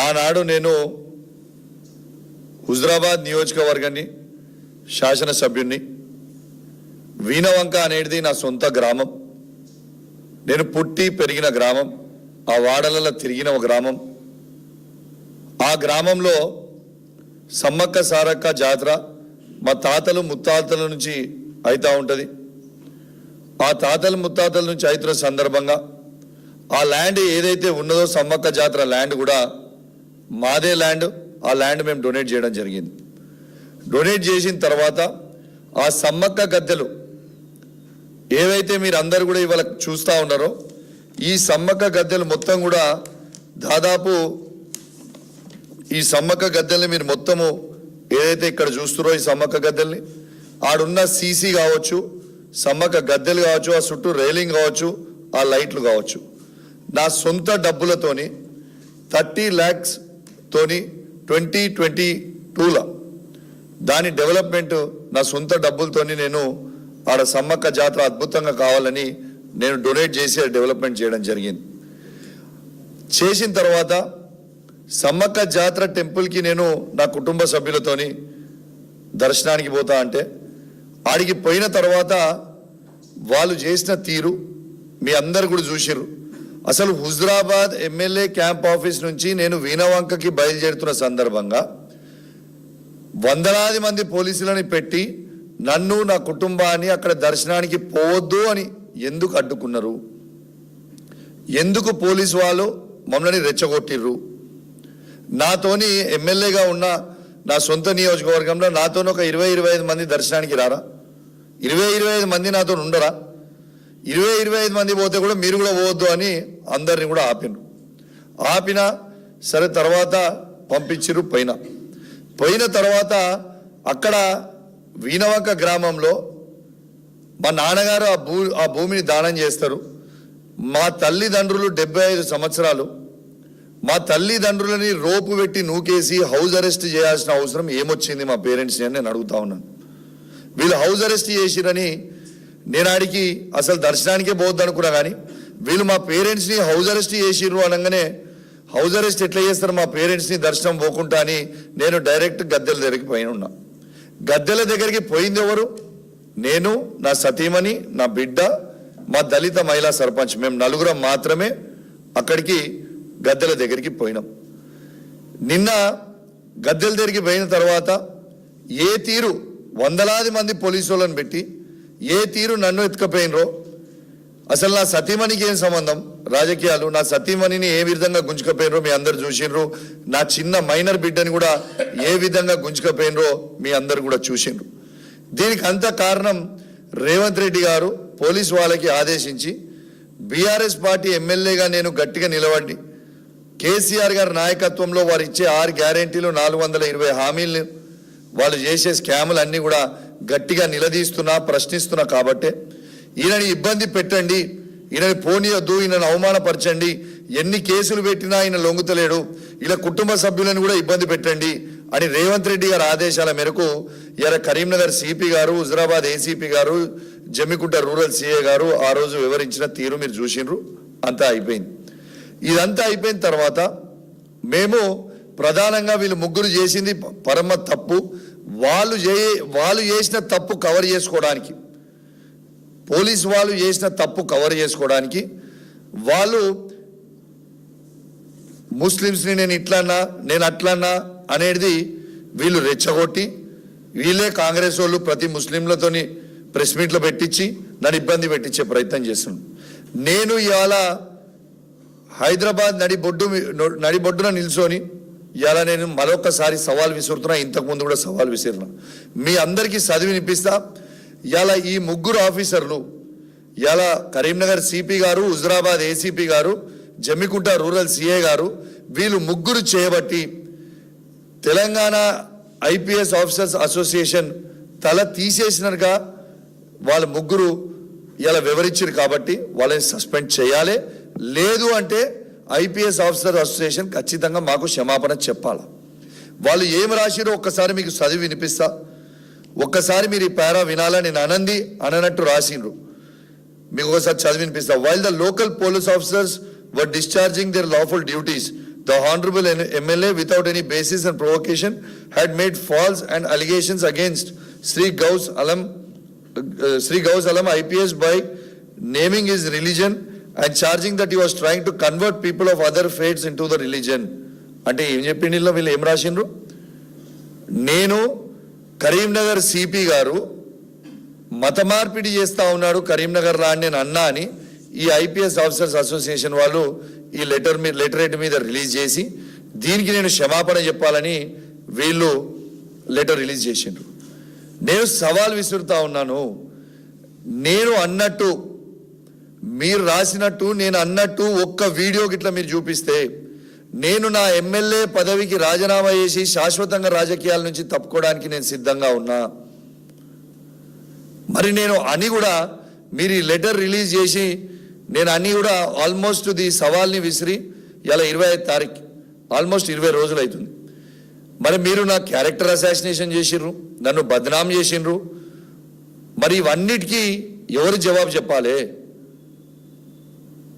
ఆనాడు నేను హుజరాబాద్ నియోజకవర్గాన్ని శాసనసభ్యుణ్ణి. వీణవంక అనేది నా సొంత గ్రామం. నేను పుట్టి పెరిగిన గ్రామం, ఆ వాడలలో తిరిగిన ఒక గ్రామం. ఆ గ్రామంలో సమ్మక్క సారక్క జాతర మా తాతలు ముత్తాతల నుంచి అవుతూ ఉంటుంది. ఆ తాతలు ముత్తాతల నుంచి అవుతున్న సందర్భంగా ఆ ల్యాండ్ ఏదైతే ఉన్నదో సమ్మక్క జాతర ల్యాండ్ కూడా మాదే ల్యాండ్. ఆ ల్యాండ్ మేము డొనేట్ చేయడం జరిగింది. డొనేట్ చేసిన తర్వాత ఆ సమ్మక్క గద్దెలు ఏవైతే మీరు అందరు కూడా ఇవాళ చూస్తూ ఉన్నారో, ఈ సమ్మక్క గద్దెలు మొత్తం కూడా దాదాపు ఈ సమ్మక్క గద్దెల్ని మీరు మొత్తము ఏదైతే ఇక్కడ చూస్తున్నారో ఈ సమ్మక్క గద్దెల్ని ఆడున్న సీసీ కావచ్చు, సమ్మక్క గద్దెలు కావచ్చు, ఆ చుట్టూ రైలింగ్ కావచ్చు, ఆ లైట్లు కావచ్చు, నా సొంత డబ్బులతోని 30 lakhs తోని 2022లో దాని డెవలప్మెంట్ నా సొంత డబ్బులతోని నేను ఆడ సమ్మక్క జాతర అద్భుతంగా కావాలని నేను డొనేట్ చేసి డెవలప్మెంట్ చేయడం జరిగింది. చేసిన తర్వాత సమ్మక్క జాతర టెంపుల్కి నేను నా కుటుంబ సభ్యులతోని దర్శనానికి పోతా అంటే ఆడికి పోయిన తర్వాత వాళ్ళు చేసిన తీరు మీ అందరు కూడా చూసిర్రు. అసలు హుజరాబాద్ ఎమ్మెల్యే క్యాంప్ ఆఫీస్ నుంచి నేను వీణవంకకి బయలుదేరుతున్న సందర్భంగా వందలాది మంది పోలీసులని పెట్టి నన్ను నా కుటుంబాన్ని అక్కడ దర్శనానికి పోవద్దు అని ఎందుకు అడ్డుకున్నారు? ఎందుకు పోలీసు వాళ్ళు మమ్మల్ని రెచ్చగొట్టిర్రు? నాతోని ఎమ్మెల్యేగా ఉన్న నా సొంత నియోజకవర్గంలో నాతోని ఒక 20-25 మంది దర్శనానికి రారా? 20-25 మంది నాతో ఉండరా? 20-25 మంది పోతే కూడా మీరు కూడా పోవద్దు అని అందరిని కూడా ఆపినా సరే. తర్వాత పంపించిర్రు. పోయిన తర్వాత అక్కడ వీణవంక గ్రామంలో మా నాన్నగారు ఆ భూమిని దానం చేస్తారు. మా తల్లిదండ్రులు 75 సంవత్సరాలు మా తల్లిదండ్రులని రోపు పెట్టి నూకేసి హౌస్ అరెస్ట్ చేయాల్సిన అవసరం ఏమొచ్చింది మా పేరెంట్స్ని అని నేను అడుగుతా ఉన్నాను. వీళ్ళు హౌస్ అరెస్ట్ చేసిరని నేను ఆడికి అసలు దర్శనానికే పోవద్దు అనుకున్నా, కానీ వీళ్ళు మా పేరెంట్స్ని హౌస్ అరెస్ట్ చేసిర్రు అనగానే హౌస్ అరెస్ట్ ఎట్లా చేస్తారు మా పేరెంట్స్ని దర్శనం పోకుండా అని నేను డైరెక్ట్ గద్దెల దగ్గరికి ఉన్నా. గద్దెల దగ్గరికి పోయింది ఎవరు? నేను, నా సతీమణి, నా బిడ్డ, మా దళిత మహిళా సర్పంచ్, మేము నలుగురం మాత్రమే అక్కడికి గద్దెల దగ్గరికి పోయినాం. నిన్న గద్దెల దగ్గరికి పోయిన తర్వాత ఏ తీరు వందలాది మంది పోలీసు వాళ్ళని పెట్టి ఏ తీరు నన్ను ఎత్తుకపోయినరో, అసలు నా సతీమణికి ఏం సంబంధం రాజకీయాలు? నా సతీమణిని ఏ విధంగా గుంజుకపోయినరో మీ అందరు చూసిండ్రు. నా చిన్న మైనర్ బిడ్డని కూడా ఏ విధంగా గుంజుకపోయినరో మీ అందరు కూడా చూసిండ్రు. దీనికి అంత కారణం రేవంత్ రెడ్డి గారు పోలీసు వాళ్ళకి ఆదేశించి బీఆర్ఎస్ పార్టీ ఎమ్మెల్యేగా నేను గట్టిగా నిలబడి కేసీఆర్ గారి నాయకత్వంలో వారు ఇచ్చే 6 గ్యారెంటీలు 420 హామీలు వాళ్ళు చేసే స్కాములు అన్నీ కూడా గట్టిగా నిలదీస్తున్నా, ప్రశ్నిస్తున్నా. కాబట్టి ఈయనని ఇబ్బంది పెట్టండి, ఈయనని పోనీయొద్దు, ఈయనను అవమానపరచండి, ఎన్ని కేసులు పెట్టినా ఆయన లొంగుతలేడు, ఇలా కుటుంబ సభ్యులను కూడా ఇబ్బంది పెట్టండి అని రేవంత్ రెడ్డి గారి ఆదేశాల మేరకు ఇలా కరీంనగర్ సిపి గారు, హుజరాబాద్ ఏసీపీ గారు, జమ్మికుంట రూరల్ సిఏ గారు ఆ రోజు వివరించిన తీరు మీరు చూసిండ్రు. అంతా అయిపోయింది. ఇదంతా అయిపోయిన తర్వాత మేము ప్రధానంగా వీళ్ళు ముగ్గురు చేసింది పరమ తప్పు. వాళ్ళు చేసిన తప్పు కవర్ చేసుకోవడానికి, పోలీసు వాళ్ళు చేసిన తప్పు కవర్ చేసుకోవడానికి వాళ్ళు ముస్లిమ్స్ని నేను ఇట్లన్నా నేను అట్లన్నా అనేది వీళ్ళు రెచ్చగొట్టి వీళ్ళే కాంగ్రెస్ వాళ్ళు ప్రతి ముస్లింలతోని ప్రెస్ మీట్లు పెట్టించి నన్ను ఇబ్బంది పెట్టించే ప్రయత్నం చేస్తున్నాను. నేను ఇవాళ హైదరాబాద్ నడిబొడ్డున నిల్చొని ఇలా నేను మరొకసారి సవాల్ విసురుతున్నా. ఇంతకుముందు కూడా సవాల్ విసిరినా, మీ అందరికీ చదివినిపిస్తా. ఇలా ఈ ముగ్గురు ఆఫీసర్లు, ఇలా కరీంనగర్ సిపి గారు, హుజరాబాద్ ఏసీపీ గారు, జమ్మికుంట రూరల్ సిఏ గారు, వీళ్ళు ముగ్గురు చేయబట్టి తెలంగాణ ఐపీఎస్ ఆఫీసర్స్ అసోసియేషన్ తల తీసేసినట్టుగా వాళ్ళ ముగ్గురు ఇలా వివరించారు. కాబట్టి వాళ్ళని సస్పెండ్ చేయాలి. లేదు అంటే ఐపీఎస్ ఆఫీసర్ అసోసియేషన్ ఖచ్చితంగా మాకు క్షమాపణ చెప్పాలి. వాళ్ళు ఏం రాసిరో ఒక్కసారి మీకు చదివి వినిపిస్తా. ఒక్కసారి మీరు ఈ పారా వినాలని నేను అననట్టు రాసిండ్రు. మీకు ఒకసారి చదివి వినిపిస్తా. While the local police officers were discharging their lawful duties, the honorable MLA without any basis and provocation had made false and allegations against Sri Gaus Alam IPS by naming his religion and charging that he was trying to convert people of other faiths into the religion. అంటే ఏం చెప్పిండి వీళ్ళు ఏం రాసిండ్రు? నేను Karimnagar CP గారు మత మార్పిడి చేస్తా ఉన్నాడు కరీంనగర్ లా అని నేను అన్నా అని ఈ ఐపీఎస్ ఆఫీసర్స్ అసోసియేషన్ వాళ్ళు ఈ లెటరేట్ మీద రిలీజ్ చేసి దీనికి నేను క్షమాపణ చెప్పాలని వీళ్ళు లెటర్ రిలీజ్ చేసిండ్రు. నేను సవాల్ విసురుతా ఉన్నాను, నేను అన్నట్టు మీరు రాసినట్టు నేను అన్నట్టు ఒక్క వీడియో గిట్లా మీరు చూపిస్తే నేను నా ఎమ్మెల్యే పదవికి రాజీనామా చేసి శాశ్వతంగా రాజకీయాల నుంచి తప్పుకోవడానికి నేను సిద్ధంగా ఉన్నా. మరి నేను అని కూడా మీరు ఈ లెటర్ రిలీజ్ చేసి నేను అన్ని కూడా ఆల్మోస్ట్ ది సవాల్ని విసిరి ఇలా 25 తారీఖు ఆల్మోస్ట్ 20 రోజులు అవుతుంది. మరి మీరు నా క్యారెక్టర్ అసాసినేషన్ చేసిర్రు, నన్ను బదనాం చేసిండ్రు. మరి ఇవన్నిటికీ ఎవరు జవాబు చెప్పాలి?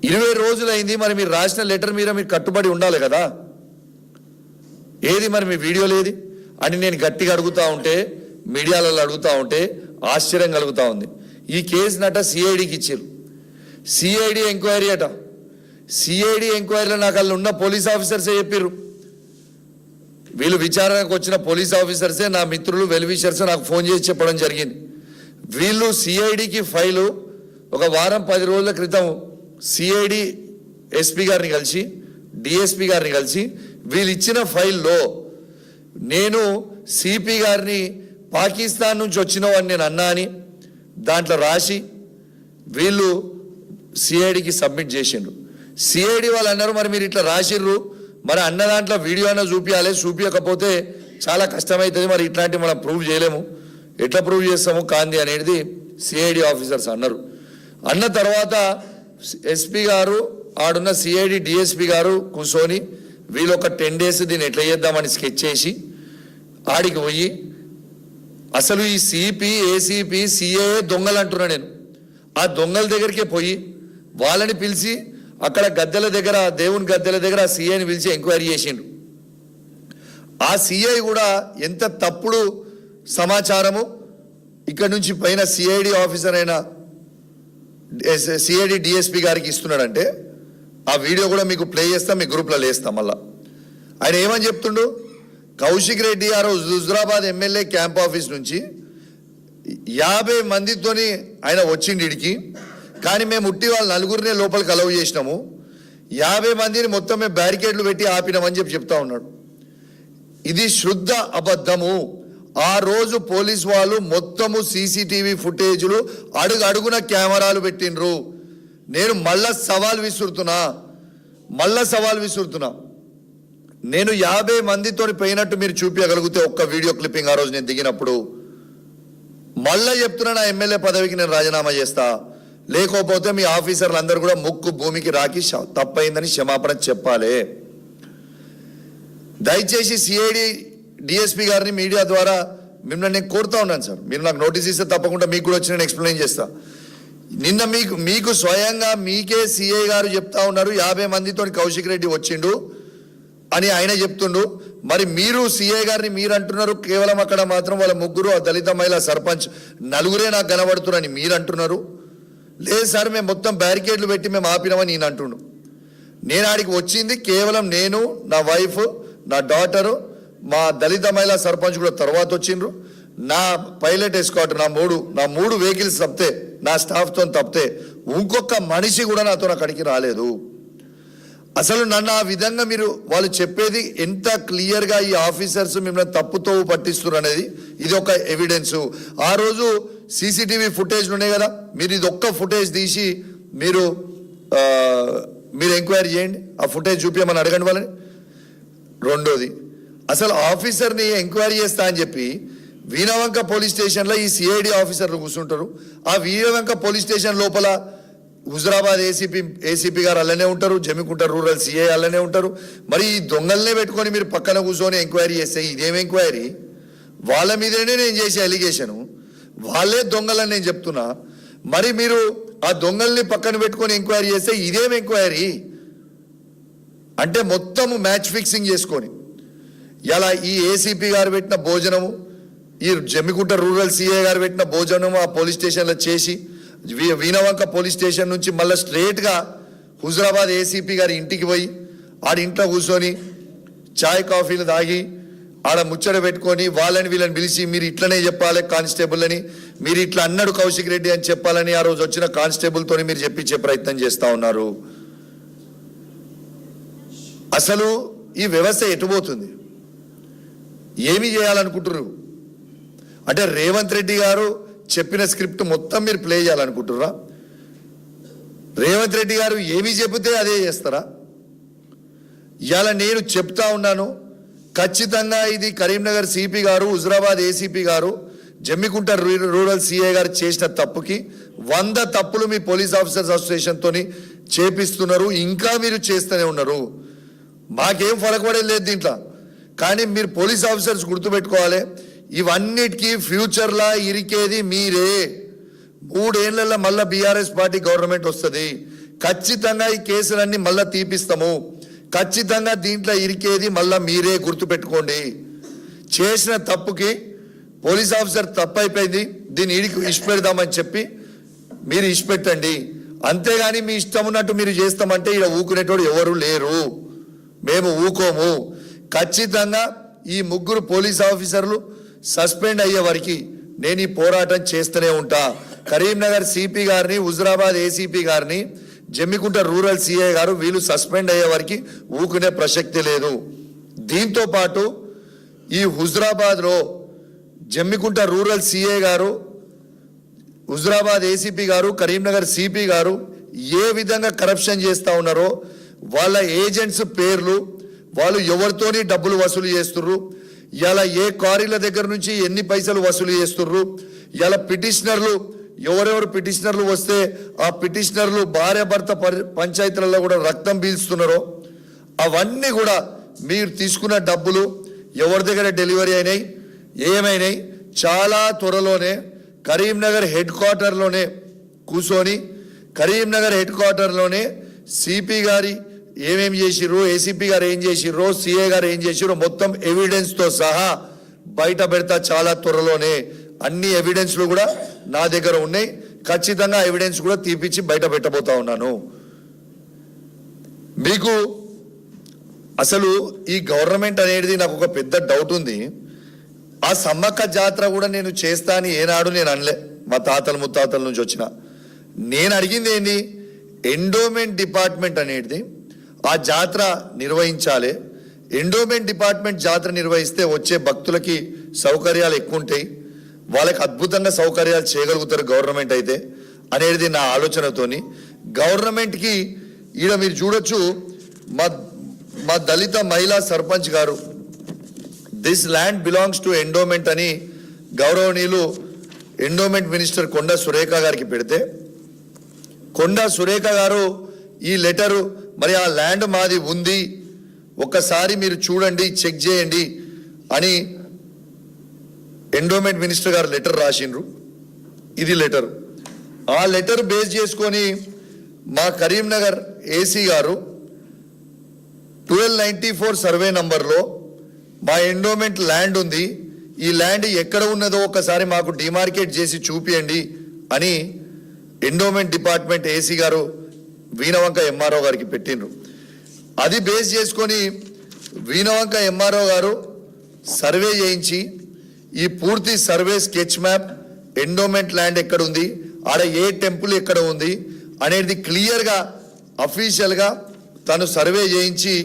20 రోజులైంది. మరి మీరు రాసిన లెటర్ మీద మీరు కట్టుబడి ఉండాలి కదా. ఏది మరి మీ వీడియో లేది అని నేను గట్టిగా అడుగుతా ఉంటే, మీడియాలలో అడుగుతా ఉంటే ఆశ్చర్యం కలుగుతా ఉంది. ఈ కేసు నట సిఐడికి ఇచ్చారు. సిఐడి ఎంక్వైరీ అట. సిఐడి ఎంక్వైరీలో నాకు అలా ఉన్న పోలీస్ ఆఫీసర్సే చెప్పారు. వీళ్ళు విచారణకు వచ్చిన పోలీస్ ఆఫీసర్సే నా మిత్రులు వెల్విషర్స్ నాకు ఫోన్ చేసి చెప్పడం జరిగింది. వీళ్ళు సిఐడికి ఫైలు ఒక వారం 10 రోజుల క్రితం సిఐడి ఎస్పీ గారిని కలిసి డిఎస్పీ గారిని కలిసి వీళ్ళు ఇచ్చిన ఫైల్లో నేను సిపి గారిని పాకిస్తాన్ నుంచి వచ్చినవాడిని నేను అన్నా అని దాంట్లో రాసి వీళ్ళు సిఐడికి సబ్మిట్ చేసిండ్రు. సిఐడి వాళ్ళు అన్నారు మరి మీరు ఇట్లా రాసిర్రు, మరి అన్న దాంట్లో వీడియో అన్న చూపించాలి, చూపించకపోతే చాలా కష్టమవుతుంది, మరి ఇట్లాంటివి మనం ప్రూవ్ చేయలేము, ఎట్లా ప్రూవ్ చేస్తాము కాంది అనేది సిఐడి ఆఫీసర్స్ అన్నారు. అన్న తర్వాత ఎస్పీ గారు ఆడున్న సిఐడి డిఎస్పీ గారు కూర్చొని వీళ్ళు ఒక 10 days దీన్ని ఎట్లా చేద్దామని స్కెచ్ చేసి ఆడికి పోయి అసలు ఈ సిపి ఏసీపీ సిఏ దొంగలు అంటున్నా నేను. ఆ దొంగల దగ్గరికే పోయి వాళ్ళని పిలిచి అక్కడ గద్దెల దగ్గర దేవుని గద్దెల దగ్గర ఆ సిఐని పిలిచి ఎంక్వైరీ చేసిండు. ఆ సిఐ కూడా ఎంత తప్పుడు సమాచారము ఇక్కడ నుంచి పైన సిఐడి ఆఫీసర్ అయిన సిఐడి డిఎస్పీ గారికి ఇస్తున్నాడంటే ఆ వీడియో కూడా మీకు ప్లే చేస్తాం, మీ గ్రూప్లో వేస్తాం. మళ్ళా ఆయన ఏమని చెప్తుండు, కౌశిక్ రెడ్డి గారు హుజురాబాద్ ఎమ్మెల్యే క్యాంప్ ఆఫీస్ నుంచి 50 మందితోని ఆయన వచ్చిండి ఇడికి, కానీ మేము ఉట్టి వాళ్ళు 4గురినే లోపలికి అలౌ చేసినాము, 50 మందిని మొత్తం మేము బ్యారికేడ్లు పెట్టి ఆపినామని చెప్తా ఉన్నాడు. ఇది శుద్ధ అబద్ధము. ఆ రోజు పోలీస్ వాళ్ళు మొత్తము సీసీటీవీ ఫుటేజ్లు అడుగున కెమెరాలు పెట్టిండ్రు. నేను మళ్ళా సవాల్ విసురుతున్నా, నేను 50 మందితో పోయినట్టు మీరు చూపించగలిగితే ఒక్క వీడియో క్లిప్పింగ్ ఆ రోజు నేను దిగినప్పుడు, మళ్ళా చెప్తున్నా నా ఎమ్మెల్యే పదవికి నేను రాజీనామా చేస్తా, లేకపోతే మీ ఆఫీసర్లు అందరూ కూడా ముక్కు భూమికి రాకి తప్పైందని క్షమాపణ చెప్పాలి. దయచేసి సిఐడి డిఎస్పీ గారిని మీడియా ద్వారా మిమ్మల్ని నేను కోరుతా ఉన్నాను సార్, మీరు నాకు నోటీస్ ఇస్తే తప్పకుండా మీకు కూడా వచ్చి నేను ఎక్స్ప్లెయిన్ చేస్తా. నిన్న మీకు స్వయంగా మీకే సిఐ గారు చెప్తా ఉన్నారు 50 మందితో కౌశిక్ రెడ్డి వచ్చిండు అని ఆయన చెప్తుండు. మరి మీరు సిఐ గారిని మీరు అంటున్నారు, కేవలం అక్కడ మాత్రం వాళ్ళ ముగ్గురు దళిత మహిళా సర్పంచ్ 4గురే నాకు కనబడుతున్నారని మీరు అంటున్నారు. లేదు సార్ మేము మొత్తం బ్యారికేడ్లు పెట్టి మేము ఆపినామని నేను అంటుండు. నేను ఆడికి వచ్చింది కేవలం నేను, నా వైఫ్, నా డాటరు, మా దళిత మహిళా సర్పంచ్ కూడా తర్వాత వచ్చిండ్రు, నా పైలట్ ఎస్కాట్, నా మూడు వెహికల్స్ తప్పితే, నా స్టాఫ్తో తప్పితే ఇంకొక మనిషి కూడా నాతో అక్కడికి రాలేదు. అసలు నన్ను ఆ విధంగా మీరు వాళ్ళు చెప్పేది ఎంత క్లియర్గా ఈ ఆఫీసర్స్ మిమ్మల్ని తప్పుతో పట్టిస్తున్నారు అనేది ఇది ఒక ఎవిడెన్సు. ఆ రోజు సీసీటీవీ ఫుటేజ్లు ఉన్నాయి కదా, మీరు ఇది ఒక్క ఫుటేజ్ తీసి మీరు ఎంక్వైరీ చేయండి, ఆ ఫుటేజ్ చూపించమని అడగండి వాళ్ళని. రెండోది, అసలు ఆఫీసర్ని ఎంక్వైరీ చేస్తా అని చెప్పి వీణవంక పోలీస్ స్టేషన్లో ఈ సిఐడి ఆఫీసర్లు కూర్చుంటారు. ఆ వీణవంక పోలీస్ స్టేషన్ లోపల హుజురాబాద్ ఏసీపీ గారు అలానే ఉంటారు, జమ్మికుంట రూరల్ సిఐ అలానే ఉంటారు. మరి ఈ దొంగలనే పెట్టుకొని మీరు పక్కన కూర్చొని ఎంక్వైరీ చేస్తే ఇదేం ఎంక్వైరీ? వాళ్ళ మీదనే నేను చేసే అలిగేషను, వాళ్ళే దొంగలని నేను చెప్తున్నా. మరి మీరు ఆ దొంగల్ని పక్కన పెట్టుకొని ఎంక్వైరీ చేస్తే ఇదేం ఎంక్వైరీ? అంటే మొత్తము మ్యాచ్ ఫిక్సింగ్ చేసుకొని ఇలా ఈ ఏసీపీ గారు పెట్టిన భోజనము, ఈ జమ్మికుంట రూరల్ సిఐ గారు పెట్టిన భోజనము ఆ పోలీస్ స్టేషన్లో చేసి వీణవంక పోలీస్ స్టేషన్ నుంచి మళ్ళీ స్ట్రేట్గా హుజరాబాద్ ఏసీపీ గారి ఇంటికి పోయి ఆడ ఇంట్లో కూర్చొని చాయ్ కాఫీలు తాగి ఆడ ముచ్చట పెట్టుకొని వాళ్ళని వీళ్ళని పిలిచి మీరు ఇట్లనే చెప్పాలి కానిస్టేబుల్ అని, మీరు ఇట్లా అన్నాడు కౌశిక్ రెడ్డి అని చెప్పాలని ఆ రోజు వచ్చిన కానిస్టేబుల్తో మీరు చెప్పించే ప్రయత్నం చేస్తూ ఉన్నారు. అసలు ఈ వ్యవస్థ ఎటుపోతుంది? ఏమి చేయాలనుకుంటున్నారు? అంటే రేవంత్ రెడ్డి గారు చెప్పిన స్క్రిప్ట్ మొత్తం మీరు ప్లే చేయాలనుకుంటున్నారా? రేవంత్ రెడ్డి గారు ఏమి చెబితే అదే చేస్తారా? ఇవాళ నేను చెప్తా ఉన్నాను, ఖచ్చితంగా ఇది కరీంనగర్ సిపి గారు, హుజరాబాద్ ఏసీపీ గారు, జమ్మికుంట రూరల్ సిఐ గారు చేసిన తప్పుకి 100 తప్పులు మీ పోలీస్ ఆఫీసర్స్ అసోసియేషన్తో చేపిస్తున్నారు, ఇంకా మీరు చేస్తూనే ఉన్నారు. మాకేం ఫరకపడేది లేదు దీంట్లో. కానీ మీరు పోలీస్ ఆఫీసర్స్ గుర్తుపెట్టుకోవాలి, ఇవన్నిటికీ ఫ్యూచర్లా ఇరికేది మీరే. 3 ఏళ్లలో మళ్ళీ బీఆర్ఎస్ పార్టీ గవర్నమెంట్ వస్తుంది, ఖచ్చితంగా ఈ కేసులన్నీ మళ్ళీ తీపిస్తాము, ఖచ్చితంగా దీంట్లో ఇరికేది మళ్ళీ మీరే, గుర్తుపెట్టుకోండి. చేసిన తప్పుకి పోలీస్ ఆఫీసర్ తప్పు అయిపోయింది, దీన్ని ఇష్టపెడదామని చెప్పి మీరు ఇష్టపెట్టండి. అంతేగాని మీ ఇష్టం ఉన్నట్టు మీరు చేస్తామంటే ఇక్కడ ఊకునేటోడు ఎవరు లేరు, మేము ఊకోము. ఖచ్చితంగా ఈ 3 పోలీస్ ఆఫీసర్లు సస్పెండ్ అయ్యే వరకు నేను ఈ పోరాటం చేస్తూనే ఉంటా. కరీంనగర్ సిపి గారిని, హుజరాబాద్ ఏసీపీ గారిని, జమ్మికుంట రూరల్ సిఐ గారు వీళ్ళు సస్పెండ్ అయ్యే వరకు ఊకునే ప్రసక్తి లేదు. దీంతో పాటు ఈ హుజరాబాద్లో జమ్మికుంట రూరల్ సిఐ గారు, హుజరాబాద్ ఏసీపీ గారు, కరీంనగర్ సిపి గారు ఏ విధంగా కరప్షన్ చేస్తూ ఉన్నారో, వాళ్ళ ఏజెంట్స్ పేర్లు, వాళ్ళు ఎవరితోని డబ్బులు వసూలు చేస్తుర్రు, ఇలా ఏ క్వారీల దగ్గర నుంచి ఎన్ని పైసలు వసూలు చేస్తుర్రు, ఇలా పిటిషనర్లు ఎవరెవరు పిటిషనర్లు వస్తే ఆ పిటిషనర్లు భార్య భర్త పంచాయతీలలో కూడా రక్తం పీల్చుతున్నారో అవన్నీ కూడా మీరు తీసుకున్న డబ్బులు ఎవరి దగ్గర డెలివరీ అయినాయి, ఏమైనాయి, చాలా త్వరలోనే కరీంనగర్ హెడ్ క్వార్టర్లోనే కూర్చొని కరీంనగర్ హెడ్ క్వార్టర్లోనే సిపి గారి ఏమేమి చేసిర్రు, ఏసీపీ గారు ఏం చేసిర్రో, సిఏ గారు ఏం చేసిర్రో మొత్తం ఎవిడెన్స్తో సహా బయట పెడతా చాలా త్వరలోనే. అన్ని ఎవిడెన్స్లు కూడా నా దగ్గర ఉన్నాయి, ఖచ్చితంగా ఎవిడెన్స్ కూడా తీపిచ్చి బయట పెట్టబోతా ఉన్నాను. మీకు అసలు ఈ గవర్నమెంట్ అనేది నాకు ఒక పెద్ద డౌట్ ఉంది. ఆ సమ్మక్క జాతర కూడా నేను చేస్తా అని ఏనాడు నేను అనలే, మా తాతల ముత్తాతల నుంచి వచ్చిన. నేను అడిగింది ఏంటి, ఎండోమెంట్ డిపార్ట్మెంట్ అనేది ఆ జాతర నిర్వహించాలి. ఎండోమెంట్ డిపార్ట్మెంట్ జాతర నిర్వహిస్తే వచ్చే భక్తులకి సౌకర్యాలు ఎక్కువ ఉంటాయి, వాళ్ళకి అద్భుతంగా సౌకర్యాలు చేయగలుగుతారు గవర్నమెంట్ అయితే అనేది నా ఆలోచనతోని. గవర్నమెంట్కి ఈడ మీరు చూడొచ్చు, మా దళిత మహిళా సర్పంచ్ గారు this land belongs to endowment అని గౌరవనీయులు ఎండోమెంట్ మినిస్టర్ కొండా సురేఖ గారికి పెడితే, కొండా సురేఖ గారు ఈ లెటరు మరి ఆ ల్యాండ్ మాది ఉంది, ఒక్కసారి మీరు చూడండి, చెక్ చేయండి అని ఎండోమెంట్ మినిస్టర్ గారు లెటర్ రాసిండ్రు. ఇది లెటర్. ఆ లెటర్ బేస్ చేసుకొని మా కరీంనగర్ ఏసీ గారు 1294 సర్వే నంబర్లో మా ఎండోమెంట్ ల్యాండ్ ఉంది, ఈ ల్యాండ్ ఎక్కడ ఉన్నదో ఒకసారి మాకు డిమార్కేట్ చేసి చూపియండి అని ఎండోమెంట్ డిపార్ట్మెంట్ ఏసీ గారు వీణవంక ఎంఆర్ఓ గారికి పెట్టిండ్రు. అది బేస్ చేసుకొని వీణవంక ఎంఆర్ఓ గారు సర్వే చేయించి ఈ పూర్తి survey sketch map, endowment land ఎక్కడ ఉంది, ఆడ ఏ టెంపుల్ ఎక్కడ ఉంది అనేది క్లియర్గా అఫీషియల్గా తను సర్వే చేయించి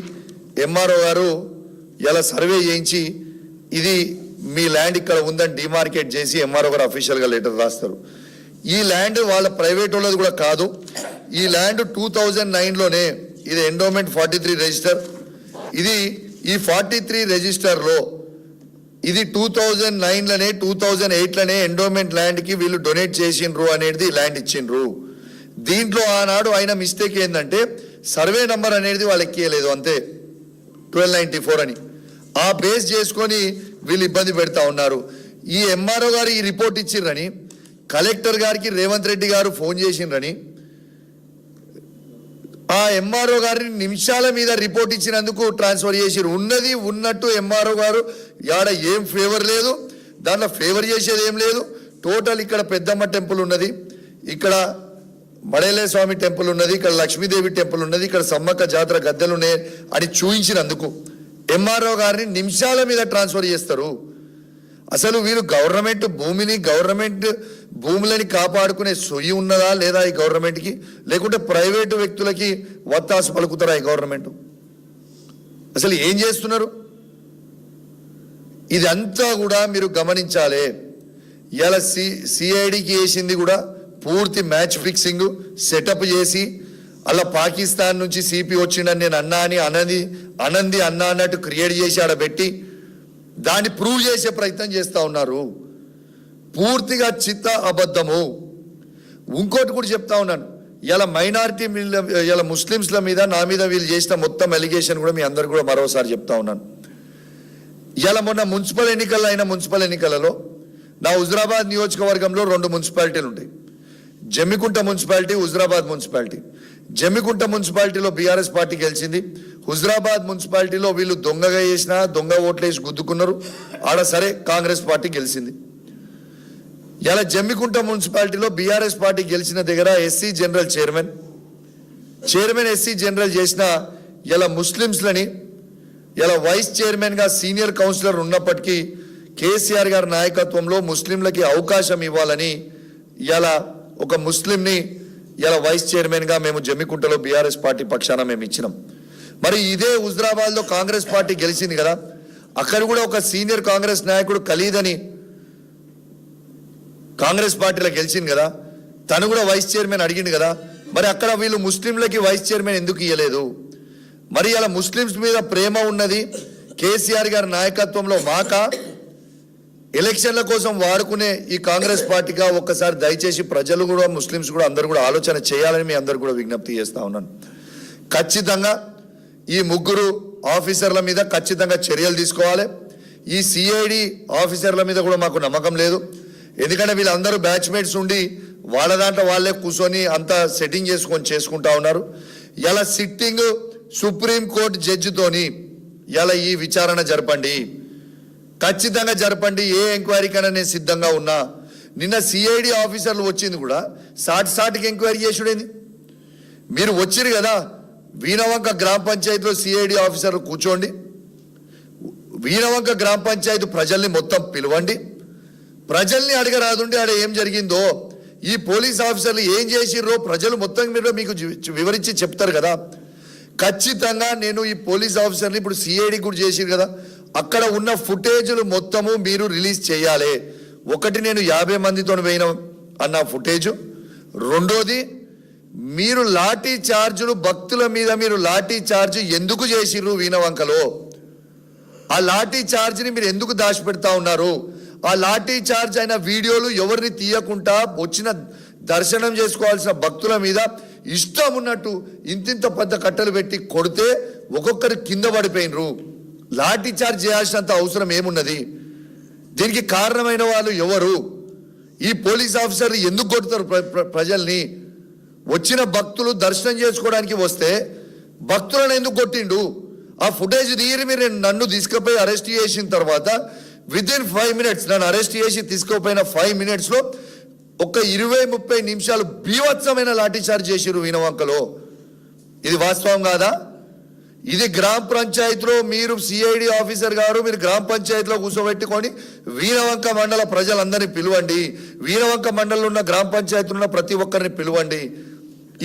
ఎంఆర్ఓ గారు ఇలా సర్వే చేయించి ఇది మీ ల్యాండ్ ఇక్కడ ఉందని డిమార్కేట్ చేసి ఎంఆర్ఓ గారు అఫీషియల్గా లెటర్ రాస్తారు. ఈ ల్యాండ్ వాళ్ళ ప్రైవేట్ వాళ్ళది కూడా కాదు, ఈ ల్యాండ్ 2009లోనే ఇది ఎండోమెంట్ 43 రిజిస్టర్. ఇది ఈ 43 రిజిస్టర్లో ఇది 2009లోనే 2008లోనే ఎండోమెంట్ ల్యాండ్కి వీళ్ళు డొనేట్ చేసిండ్రు అనేది ల్యాండ్ ఇచ్చిండ్రు. దీంట్లో ఆనాడు అయిన మిస్టేక్ ఏంటంటే సర్వే నంబర్ అనేది వాళ్ళు ఎక్కియలేదు అంతే, 1294 అని. ఆ బేస్ చేసుకొని వీళ్ళు ఇబ్బంది పెడతా ఉన్నారు. ఈ ఎంఆర్ఓ గారు ఈ రిపోర్ట్ ఇచ్చిర్రని కలెక్టర్ గారికి రేవంత్ రెడ్డి గారు ఫోన్ చేసిండ్రని ఆ ఎంఆర్ఓ గారిని నిమిషాల మీద రిపోర్ట్ ఇచ్చినందుకు ట్రాన్స్ఫర్ చేసిరు. ఉన్నది ఉన్నట్టు ఎంఆర్ఓ గారు యాడ ఏం ఫేవర్ లేదు, దాంట్లో ఫేవర్ చేసేది ఏం లేదు. టోటల్ ఇక్కడ పెద్దమ్మ టెంపుల్ ఉన్నది, ఇక్కడ మడేలే స్వామి టెంపుల్ ఉన్నది, ఇక్కడ లక్ష్మీదేవి టెంపుల్ ఉన్నది, ఇక్కడ సమ్మక్క జాతర గద్దెలు ఉన్నాయి అని చూయించినందుకు ఎంఆర్ఓ గారిని నిమిషాల మీద ట్రాన్స్ఫర్ చేస్తారు. అసలు వీరు గవర్నమెంట్ భూమిని, గవర్నమెంట్ భూములని కాపాడుకునే సొయ్యి ఉన్నదా లేదా ఈ గవర్నమెంట్కి, లేకుంటే ప్రైవేటు వ్యక్తులకి వత్తాసు పలుకుతారా ఈ గవర్నమెంట్? అసలు ఏం చేస్తున్నారు? ఇదంతా కూడా మీరు గమనించాలి. ఇలా సిఐడికి వేసింది కూడా పూర్తి మ్యాచ్ ఫిక్సింగ్ సెటప్ చేసి, అలా పాకిస్తాన్ నుంచి సిపి వచ్చిండని నేను అన్నా అని అనంది అన్నా అన్నట్టు క్రియేట్ చేసి ఆడ పెట్టి దాన్ని ప్రూవ్ చేసే ప్రయత్నం చేస్తూ ఉన్నారు. పూర్తిగా చిత్త అబద్ధము. ఇంకోటి కూడా చెప్తా ఉన్నాను, ఇలా మైనారిటీ ఇలా ముస్లింస్ల మీద నా మీద వీళ్ళు చేసిన మొత్తం ఎలిగేషన్ కూడా మీ అందరు కూడా మరోసారి చెప్తా ఉన్నాను. ఇలా మొన్న మున్సిపల్ ఎన్నికలలో నా హుజరాబాద్ నియోజకవర్గంలో 2 మున్సిపాలిటీలు ఉంటాయి. Jammikunta municipality, Huzurabad municipality. జమ్మికుంట మున్సిపాలిటీలో బీఆర్ఎస్ పార్టీ గెలిచింది. హుజరాబాద్ మున్సిపాలిటీలో వీళ్ళు దొంగగా చేసిన దొంగ ఓట్లేసి గుద్దుకున్నారు. ఆడ సరే కాంగ్రెస్ పార్టీ గెలిచింది. ఇలా జమ్మికుంట మున్సిపాలిటీలో బీఆర్ఎస్ పార్టీ గెలిచిన దగ్గర SC general chairman SC general చేసిన ఇలా ముస్లింస్లని ఇలా వైస్ చైర్మన్గా సీనియర్ కౌన్సిలర్ ఉన్నప్పటికీ కేసీఆర్ గారి నాయకత్వంలో ముస్లింలకి అవకాశం ఇవ్వాలని ఇలా ఒక ముస్లింని ఇలా వైస్ చైర్మన్గా మేము జమ్మికుంటలో బీఆర్ఎస్ పార్టీ పక్షాన మేము ఇచ్చినాం. మరి ఇదే హుజరాబాద్లో కాంగ్రెస్ పార్టీ గెలిచింది కదా, అక్కడ కూడా ఒక సీనియర్ కాంగ్రెస్ నాయకుడు ఖలీద్ అని కాంగ్రెస్ పార్టీలో గెలిచింది కదా, తను కూడా వైస్ చైర్మన్ అడిగింది కదా. మరి అక్కడ వీళ్ళు ముస్లింలకి వైస్ చైర్మన్ ఎందుకు ఇవ్వలేదు? మరి అలా ముస్లింస్ మీద ప్రేమ ఉన్నది కేసీఆర్ గారి నాయకత్వంలో మాక ఎలక్షన్ల కోసం వాడుకునే ఈ కాంగ్రెస్ పార్టీగా ఒక్కసారి దయచేసి ప్రజలు కూడా ముస్లింస్ కూడా అందరూ కూడా ఆలోచన చేయాలని మీ అందరు కూడా విజ్ఞప్తి చేస్తా ఉన్నాను. ఖచ్చితంగా ఈ 3 ఆఫీసర్ల మీద ఖచ్చితంగా చర్యలు తీసుకోవాలి. ఈ సిఐడి ఆఫీసర్ల మీద కూడా మాకు నమ్మకం లేదు. ఎందుకంటే వీళ్ళందరూ బ్యాచ్మేట్స్ ఉండి వాళ్ళ దాంట్లో వాళ్ళే కూర్చొని అంతా సెట్టింగ్ చేసుకుంటా ఉన్నారు. ఇలా సిట్టింగ్ సుప్రీంకోర్టు జడ్జితోని ఇలా ఈ విచారణ జరపండి, ఖచ్చితంగా జరపండి. ఏ ఎంక్వైరీకైనా నేను సిద్ధంగా ఉన్నా. నిన్న సిఐడి ఆఫీసర్లు వచ్చింది కూడా సాటికి ఎంక్వైరీ చేసుడేంది? మీరు వచ్చిరు కదా, వీణవంక గ్రామ పంచాయతీలో సిఐడి ఆఫీసర్లు కూర్చోండి, వీణవంక గ్రామ పంచాయతీ ప్రజల్ని మొత్తం పిలవండి, ప్రజల్ని అడగరాదుండి ఆడ ఏం జరిగిందో, ఈ పోలీస్ ఆఫీసర్లు ఏం చేసిర్రో ప్రజలు మొత్తం మీద మీకు వివరించి చెప్తారు కదా. ఖచ్చితంగా నేను ఈ పోలీస్ ఆఫీసర్ని ఇప్పుడు సిఐడి కూడా చేసిరు కదా, అక్కడ ఉన్న ఫుటేజ్లు మొత్తము మీరు రిలీజ్ చేయాలి. ఒకటి, నేను 50 మందితో పోయిన అన్న ఫుటేజు. రెండోది, మీరు లాఠీ చార్జులు భక్తుల మీద మీరు లాఠీ చార్జ్ ఎందుకు చేసిర్రు వీణవంకలో? ఆ లాఠీ చార్జ్ని మీరు ఎందుకు దాచిపెడతా ఉన్నారు? ఆ లాఠీ చార్జ్ అయిన వీడియోలు ఎవరిని తీయకుండా వచ్చిన దర్శనం చేసుకోవాల్సిన భక్తుల మీద ఇష్టం ఉన్నట్టు ఇంతింత పెద్ద కట్టలు పెట్టి కొడితే ఒక్కొక్కరు కింద పడిపోయినరు. లాఠీ చార్జ్ చేయాల్సినంత అవసరం ఏమున్నది? దీనికి కారణమైన వాళ్ళు ఎవరు? ఈ పోలీస్ ఆఫీసర్లు ఎందుకు కొడతారు ప్రజల్ని? వచ్చిన భక్తులు దర్శనం చేసుకోవడానికి వస్తే భక్తులను ఎందుకు కొట్టిండు? ఆ ఫుటేజ్ తీరి మీరు నన్ను తీసుకుపోయి అరెస్ట్ చేసిన తర్వాత విదిన్ 5 minutes నన్ను అరెస్ట్ చేసి తీసుకుపోయిన 5 minutesలో ఒక 20-30 నిమిషాలు బీభత్సమైన లాఠీ చార్జ్ చేసిరు వీణవంకలో. ఇది వాస్తవం కాదా? ఇది గ్రామ పంచాయతీలో మీరు సిఐడి ఆఫీసర్ గారు మీరు గ్రామ పంచాయతీలో కూర్చోబెట్టుకొని వీణవంక మండల ప్రజలందరినీ పిలువండి, వీణవంక మండలంలో ఉన్న గ్రామ పంచాయతీలో ఉన్న ప్రతి ఒక్కరిని పిలువండి.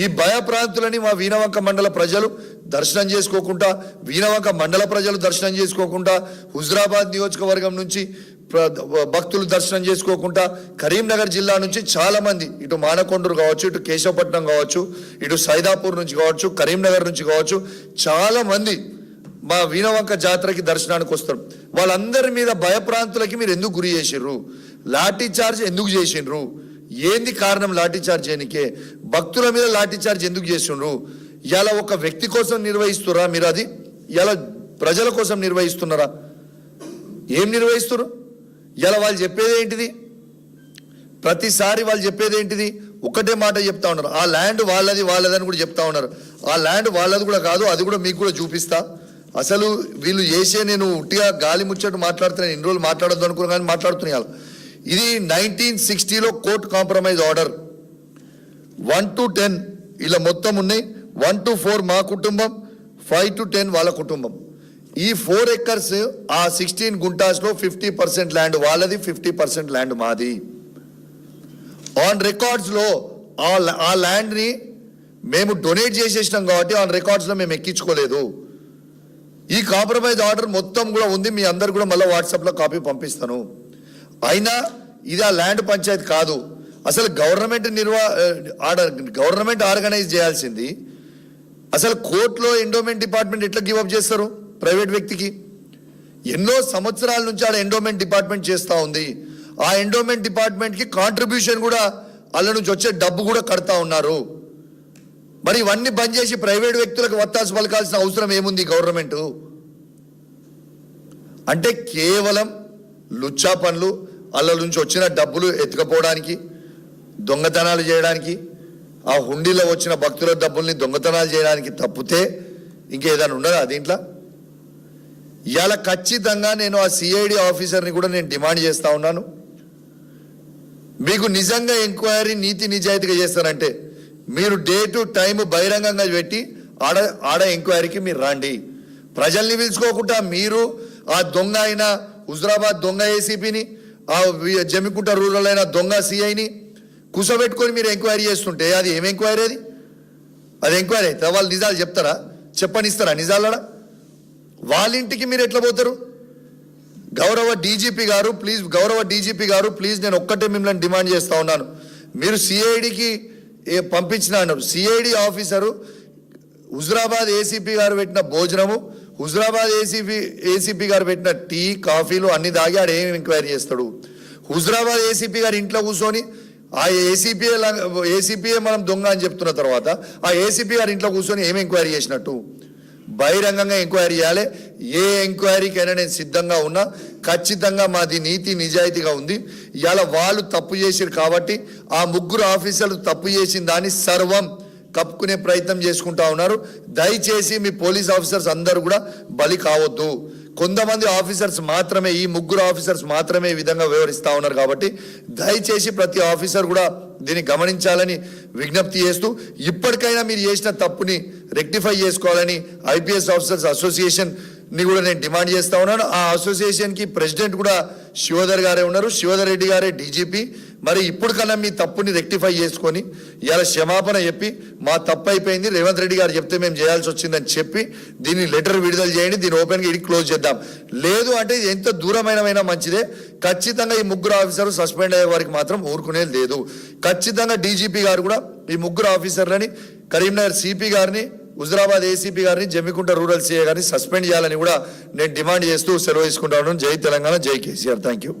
ఈ భయప్రాంతులని మా వీణవంక మండల ప్రజలు దర్శనం చేసుకోకుండా, వీణవంక మండల ప్రజలు దర్శనం చేసుకోకుండా, హుజరాబాద్ నియోజకవర్గం నుంచి భక్తులు దర్శనం చేసుకోకుండా, కరీంనగర్ జిల్లా నుంచి చాలా మంది ఇటు మానకొండూరు కావచ్చు, ఇటు కేశవపట్నం కావచ్చు, ఇటు సైదాపూర్ నుంచి కావచ్చు, కరీంనగర్ నుంచి కావచ్చు, చాలా మంది మా వీణవంక జాతరకి దర్శనానికి వస్తారు. వాళ్ళందరి మీద భయప్రాంతులకి మీరు ఎందుకు గురి చేసిర్రు? లాఠీ చార్జ్ ఎందుకు చేసిండ్రు? ఏంది కారణం లాఠీ చార్జ్ చేయనికే? భక్తుల మీద లాఠీ చార్జ్ ఎందుకు చేసిండ్రు? ఇలా ఒక వ్యక్తి కోసం నిర్వహిస్తురా మీరు? అది ఇలా ప్రజల కోసం నిర్వహిస్తున్నారా? ఏం నిర్వహిస్తున్నారు? ఇలా వాళ్ళు చెప్పేది ఏంటిది? ప్రతిసారి వాళ్ళు చెప్పేది ఏంటిది? ఒకటే మాట చెప్తా ఉన్నారు, ఆ ల్యాండ్ వాళ్ళది వాళ్ళదని కూడా చెప్తా ఉన్నారు. ఆ ల్యాండ్ వాళ్ళది కూడా కాదు, అది కూడా మీకు కూడా చూపిస్తా. అసలు వీళ్ళు చేసే, నేను ఉట్టిగా గాలి ముచ్చట్టు మాట్లాడుతున్నాను, ఇన్ని రోజులు మాట్లాడొద్దు అనుకున్నా కానీ మాట్లాడుతున్నాను. ఇది 1960లో కోర్టు కాంప్రమైజ్ ఆర్డర్ 1 to 10 ఇలా మొత్తం ఉన్నాయి. 1 to 4 మా కుటుంబం, 5 to 10 వాళ్ళ కుటుంబం. ఈ 4 acres ఆ 16 గుంటాస్లో 50% ల్యాండ్ వాళ్ళది, 50% ల్యాండ్ మాది. ఆన్ రికార్డ్స్లో ఆ ల్యాండ్ని మేము డొనేట్ చేసేసినాం కాబట్టి ఆన్ రికార్డ్స్లో మేము ఎక్కించుకోలేదు. ఈ కాంప్రమైజ్ ఆర్డర్ మొత్తం కూడా ఉంది, మీ అందరు కూడా మళ్ళీ వాట్సాప్లో కాపీ పంపిస్తాను. అయినా ఇది ఆ ల్యాండ్ పంచాయతీ కాదు. అసలు గవర్నమెంట్ ఆర్గనైజ్ చేయాల్సింది. అసలు కోర్టులో ఎండోమెంట్ డిపార్ట్మెంట్ ఎట్లా గివప్ చేస్తారు ప్రైవేట్ వ్యక్తికి? ఎన్నో సంవత్సరాల నుంచి ఆడ ఎండోమెంట్ డిపార్ట్మెంట్ చేస్తూ ఉంది. ఆ ఎండోమెంట్ డిపార్ట్మెంట్కి కాంట్రిబ్యూషన్ కూడా వాళ్ళ నుంచి వచ్చే డబ్బు కూడా కడతా ఉన్నారు. మరి ఇవన్నీ బంద్ చేసి ప్రైవేట్ వ్యక్తులకు వత్తాసు పలకాల్సిన అవసరం ఏముంది గవర్నమెంట్? అంటే కేవలం లుచ్చా పనులు, వాళ్ళ నుంచి వచ్చిన డబ్బులు ఎత్తుకపోవడానికి, దొంగతనాలు చేయడానికి, ఆ హుండీలో వచ్చిన భక్తుల డబ్బుల్ని దొంగతనాలు చేయడానికి తప్పితే ఇంకేదైనా ఉన్నదా దీంట్లో? ఇవాళ ఖచ్చితంగా నేను ఆ సిఐడి ఆఫీసర్ని కూడా నేను డిమాండ్ చేస్తూ ఉన్నాను. మీకు నిజంగా ఎంక్వైరీ నీతి నిజాయితీగా చేస్తారంటే మీరు డేటు టైము బహిరంగంగా పెట్టి ఆడ ఎంక్వైరీకి మీరు రండి. ప్రజల్ని పిలుచుకోకుండా మీరు ఆ దొంగ అయిన హుజరాబాద్ దొంగ ఏసీపీని, ఆ జమ్మికుంట రూరల్ అయిన దొంగ సిఐని కూసబెట్టుకొని మీరు ఎంక్వైరీ చేస్తుంటే అది ఏం ఎంక్వైరీ? అది ఎంక్వైరీ అయితే వాళ్ళు నిజాలు చెప్తారా? చెప్పనిస్తారా నిజాలడా? వాళ్ళ ఇంటికి మీరు ఎట్లా పోతారు? గౌరవ డీజీపీ గారు ప్లీజ్ నేను ఒక్కటే మిమ్మల్ని డిమాండ్ చేస్తూ ఉన్నాను. మీరు సిఐడికి పంపించిన అన్నారు. సిఐడి ఆఫీసరు హుజరాబాద్ ఏసీపీ గారు పెట్టిన భోజనము, హుజరాబాద్ ఏసీపీ గారు పెట్టిన టీ కాఫీలు అన్ని దాగి ఆడ ఏం ఎంక్వైరీ చేస్తాడు? హుజరాబాద్ ఏసీపీ గారు ఇంట్లో కూర్చొని ఆ ఏసీపీఏ మనం దొంగ అని చెప్తున్న తర్వాత ఆ ఏసీపీ గారు ఇంట్లో కూర్చొని ఏం ఎంక్వైరీ చేసినట్టు? బహిరంగంగా ఎంక్వైరీ చేయాలి. ఏ ఎంక్వైరీకైనా నేను సిద్ధంగా ఉన్నా. ఖచ్చితంగా మాది నీతి నిజాయితీగా ఉంది. ఇవాళ వాళ్ళు తప్పు చేశారు కాబట్టి ఆ ముగ్గురు ఆఫీసర్లు తప్పు చేసిన దాన్ని సర్వం కప్పుకునే ప్రయత్నం చేసుకుంటా ఉన్నారు. దయచేసి మీ పోలీస్ ఆఫీసర్స్ అందరూ కూడా బలి కావద్దు. కొంతమంది ఆఫీసర్స్ మాత్రమే, ఈ ముగ్గురు ఆఫీసర్స్ మాత్రమే ఈ విధంగా వ్యవహరిస్తూ ఉన్నారు. కాబట్టి దయచేసి ప్రతి ఆఫీసర్ కూడా దీన్ని గమనించాలని విజ్ఞప్తి చేస్తూ, ఇప్పటికైనా మీరు చేసిన తప్పుని రెక్టిఫై చేసుకోవాలని ఐపీఎస్ ఆఫీసర్స్ అసోసియేషన్ని కూడా నేను డిమాండ్ చేస్తూ ఉన్నాను. ఆ అసోసియేషన్కి ప్రెసిడెంట్ కూడా శివధర్ గారే ఉన్నారు, శివధర్ రెడ్డి గారే డీజీపీ. మరి ఇప్పుడు కన్నా మీ తప్పుని రెక్టిఫై చేసుకొని ఇవాళ క్షమాపణ చెప్పి మా తప్పు అయిపోయింది, రేవంత్ రెడ్డి గారు చెప్తే మేము చేయాల్సి వచ్చిందని చెప్పి దీన్ని లెటర్ విడుదల చేయండి. దీన్ని ఓపెన్గా ఇది క్లోజ్ చేద్దాం. లేదు అంటే ఇది ఎంత దూరమైనమైనా మంచిదే. ఖచ్చితంగా ఈ ముగ్గురు ఆఫీసర్లు సస్పెండ్ అయ్యే వారికి మాత్రం ఊరుకునేది లేదు. ఖచ్చితంగా డీజీపీ గారు కూడా ఈ ముగ్గురు ఆఫీసర్లని, కరీంనగర్ సిపి గారిని, హుజరాబాద్ ఏసీపీ గారిని, జమ్మికుంట రూరల్ సిఐ గారిని సస్పెండ్ చేయాలని కూడా నేను డిమాండ్ చేస్తూ సెలవు తీసుకుంటా ఉన్నాను. జై తెలంగాణ, జై కేసీఆర్. Thank you.